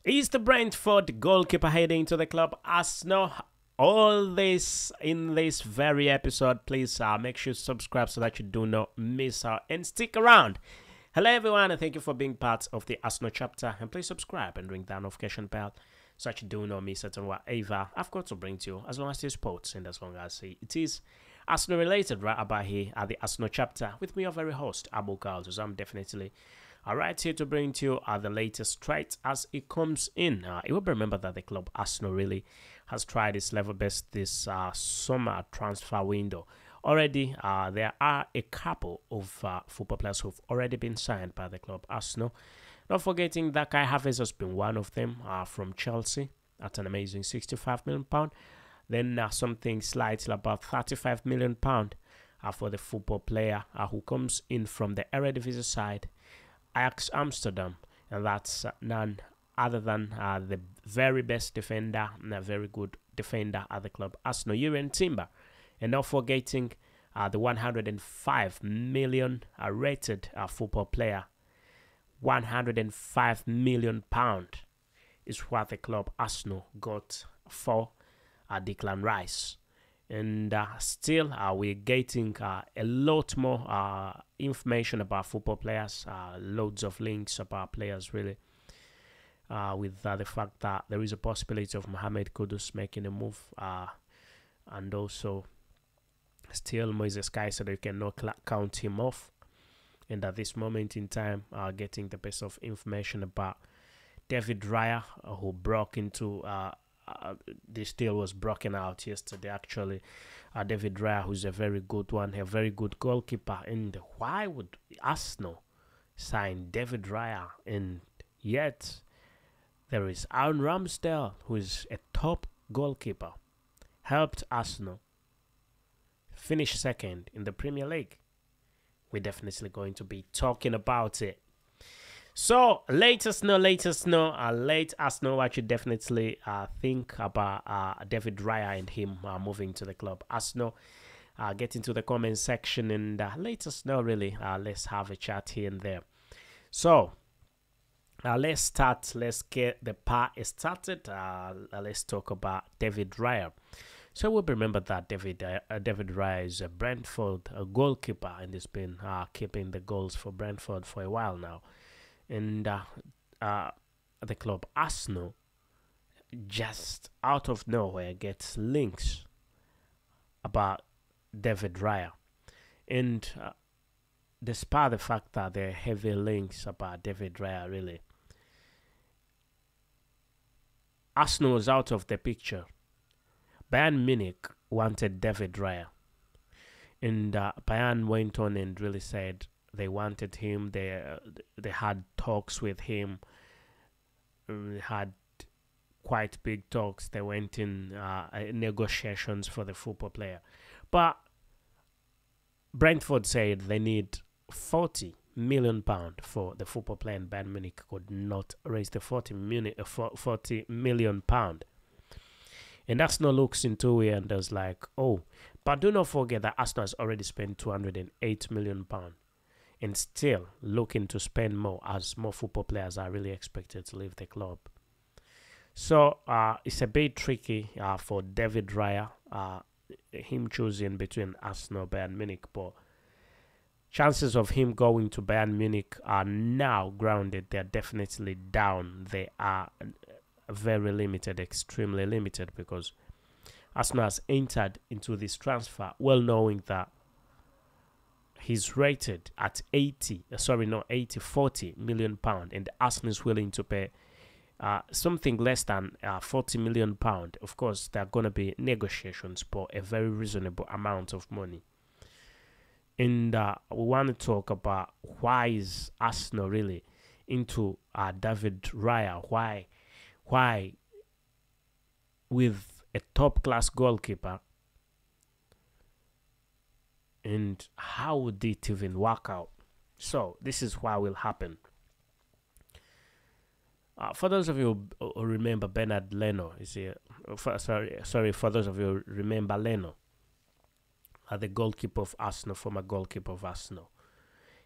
Is the Brentford goalkeeper heading to the club Arsenal? All this in this very episode. Please make sure you subscribe so that you do not miss out and stick around. Hello everyone, and thank you for being part of the Arsenal chapter. And please subscribe and ring that notification bell so that you do not miss out on whatever I've got to bring to you, as long as it's sports and as long as it is Arsenal related, right about here at the Arsenal chapter with me, your very host, KALS. I'm definitely right here to bring to you the latest right as it comes in. You will remember that the club Arsenal really has tried its level best this summer transfer window. Already, there are a couple of football players who've already been signed by the club Arsenal. Not forgetting that Kai Havertz has been one of them from Chelsea at an amazing £65 million. Then something slightly above £35 million for the football player who comes in from the Eredivisie side, Ajax Amsterdam, and that's none other than the very best defender and a very good defender at the club Arsenal, Urian Timber. And not forgetting the 105 million rated football player. 105 million pound is what the club Arsenal got for Declan Rice. And still we're getting a lot more information about football players, loads of links about players really, with the fact that there is a possibility of Mohamed Kudus making a move, and also still Moises Caicedo, you cannot count him off. And at this moment in time, getting the best of information about David Raya, who broke into this deal was broken out yesterday actually. David Raya, who's a very good one, a very good goalkeeper. And why would Arsenal sign David Raya? And yet there is Aaron Ramsdale, who is a top goalkeeper, helped Arsenal finish second in the Premier League. We're definitely going to be talking about it. So let us know what you definitely think about David Raya and him moving to the club Arsenal. Get into the comment section and let us know really. Let's have a chat here and there. So let's start. Let's get the part started. Let's talk about David Raya. So we'll remember that David Raya is a Brentford goalkeeper, and he's been keeping the goals for Brentford for a while now. And the club Arsenal, just out of nowhere, gets links about David Raya. And despite the fact that there are heavy links about David Raya, really, Arsenal was out of the picture. Bayern Munich wanted David Raya. And Bayern went on and really said they wanted him. They had talks with him. Had quite big talks. They went in negotiations for the football player. But Brentford said they need £40 million for the football player, and Bayern Munich could not raise the £40 million. And Arsenal looks into it and does like, oh, but do not forget that Arsenal has already spent £208 million and still looking to spend more as more football players are really expected to leave the club. So it's a bit tricky for David Raya, him choosing between Arsenal and Bayern Munich, but chances of him going to Bayern Munich are now grounded. They're definitely down. They are very limited, extremely limited, because Arsenal has entered into this transfer well knowing that he's rated at 40 million pound, and Arsenal is willing to pay something less than 40 million pound. Of course, there are going to be negotiations, but a very reasonable amount of money. And we want to talk about why is Arsenal really into David Raya? Why, with a top-class goalkeeper, and how would it even work out? So this is what will happen. For those of you who remember Bernard Leno, for those of you who remember Leno, the goalkeeper of Arsenal, former goalkeeper of Arsenal,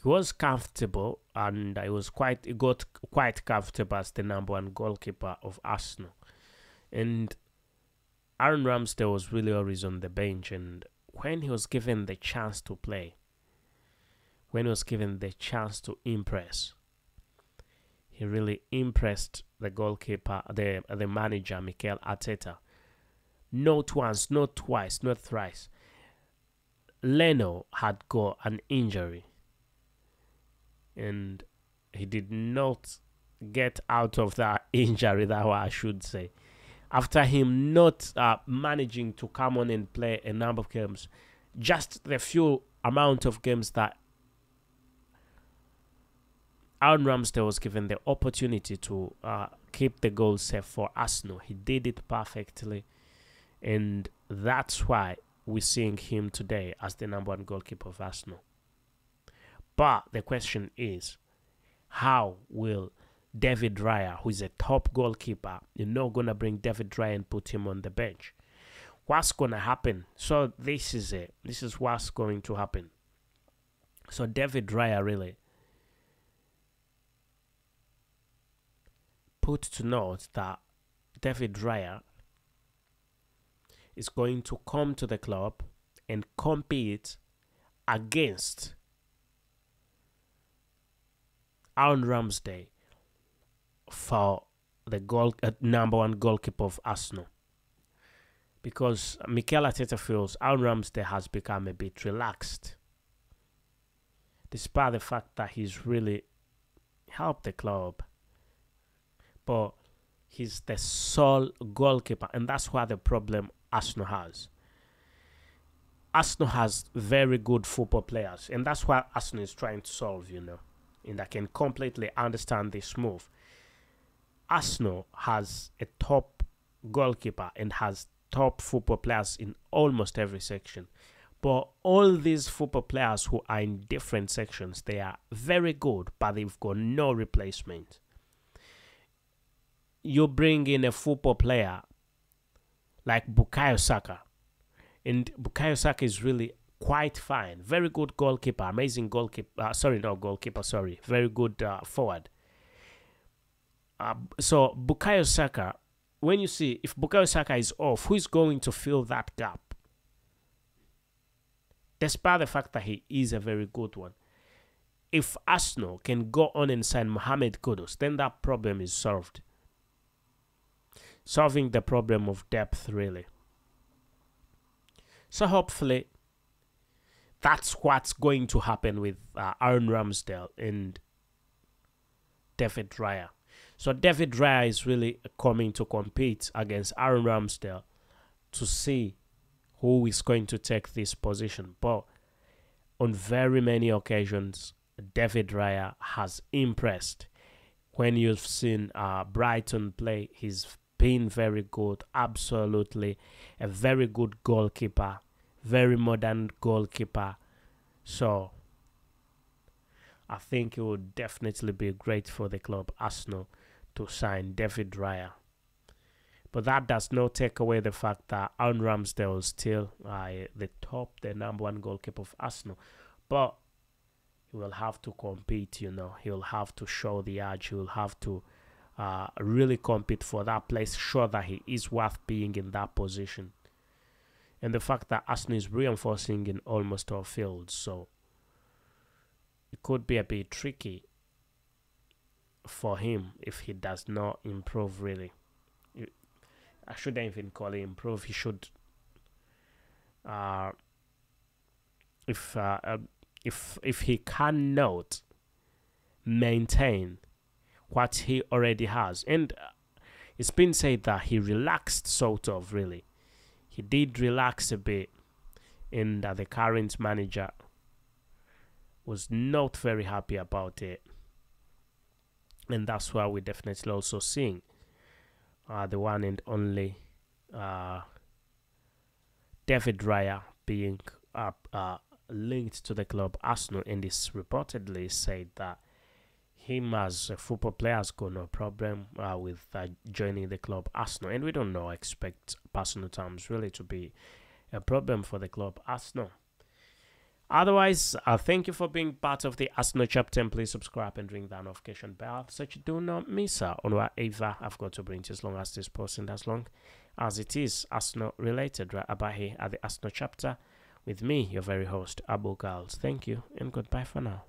He was comfortable, and he got quite comfortable as the number one goalkeeper of Arsenal. And Aaron Ramsdale was really always on the bench, and when he was given the chance to play, when he was given the chance to impress, he really impressed the goalkeeper, the manager, Mikel Arteta. Not once, not twice, not thrice. Leno had got an injury, and he did not get out of that injury, that I should say. After him not managing to come on and play a number of games, just the few amount of games that Aaron Ramsdale was given the opportunity to keep the goal safe for Arsenal, he did it perfectly, and that's why we're seeing him today as the number one goalkeeper of Arsenal. But the question is, how will David Raya, who is a top goalkeeper, you're not going to bring David Raya and put him on the bench? What's going to happen? So this is it. This is what's going to happen. So David Raya really put to note that David Raya is going to come to the club and compete against Aaron Ramsdale for the number one goalkeeper of Arsenal, because Mikel Arteta feels Aaron Ramsdale has become a bit relaxed, despite the fact that he's really helped the club, but he's the sole goalkeeper, and that's why the problem Arsenal has. Arsenal has very good football players, and that's what Arsenal is trying to solve, and I can completely understand this move. Arsenal has a top goalkeeper and has top football players in almost every section. But all these football players who are in different sections, they are very good, but they've got no replacement. You bring in a football player like Bukayo Saka, and Bukayo Saka is really quite fine. Very good goalkeeper, amazing goalkeeper. Very good forward. So Bukayo Saka, when you see if Bukayo Saka is off, who is going to fill that gap? Despite the fact that he is a very good one. If Arsenal can go on and sign Mohamed Kudus, then that problem is solved. Solving the problem of depth, really. So hopefully, that's what's going to happen with Aaron Ramsdale and David Raya. So David Raya is really coming to compete against Aaron Ramsdale to see who is going to take this position. But on very many occasions, David Raya has impressed. When you've seen Brighton play, he's been very good, absolutely a very good goalkeeper, very modern goalkeeper. So I think it would definitely be great for the club Arsenal to sign David Raya. But that does not take away the fact that Aaron Ramsdale is still the number one goalkeeper of Arsenal. But he will have to compete, He will have to show the edge. He will have to really compete for that place, show that he is worth being in that position. And the fact that Arsenal is reinforcing in almost all fields, so it could be a bit tricky for him if he does not improve, really. I shouldn't even call it improve. He should, if he cannot maintain what he already has, and it's been said that he relaxed, sort of, really. He did relax a bit, and the current manager was not very happy about it. And that's why we're definitely also seeing the one and only David Raya being linked to the club Arsenal, and it's reportedly said that him as a football player has got no problem with joining the club Arsenal, and we don't expect personal terms really to be a problem for the club Arsenal. Otherwise, thank you for being part of the Arsenal chapter, and please subscribe and ring that notification bell so you do not miss out on whatever I've got to bring to you, as long as this person, as long as it is Arsenal related, right about here at the Arsenal chapter with me, your very host, KALS. Thank you and goodbye for now.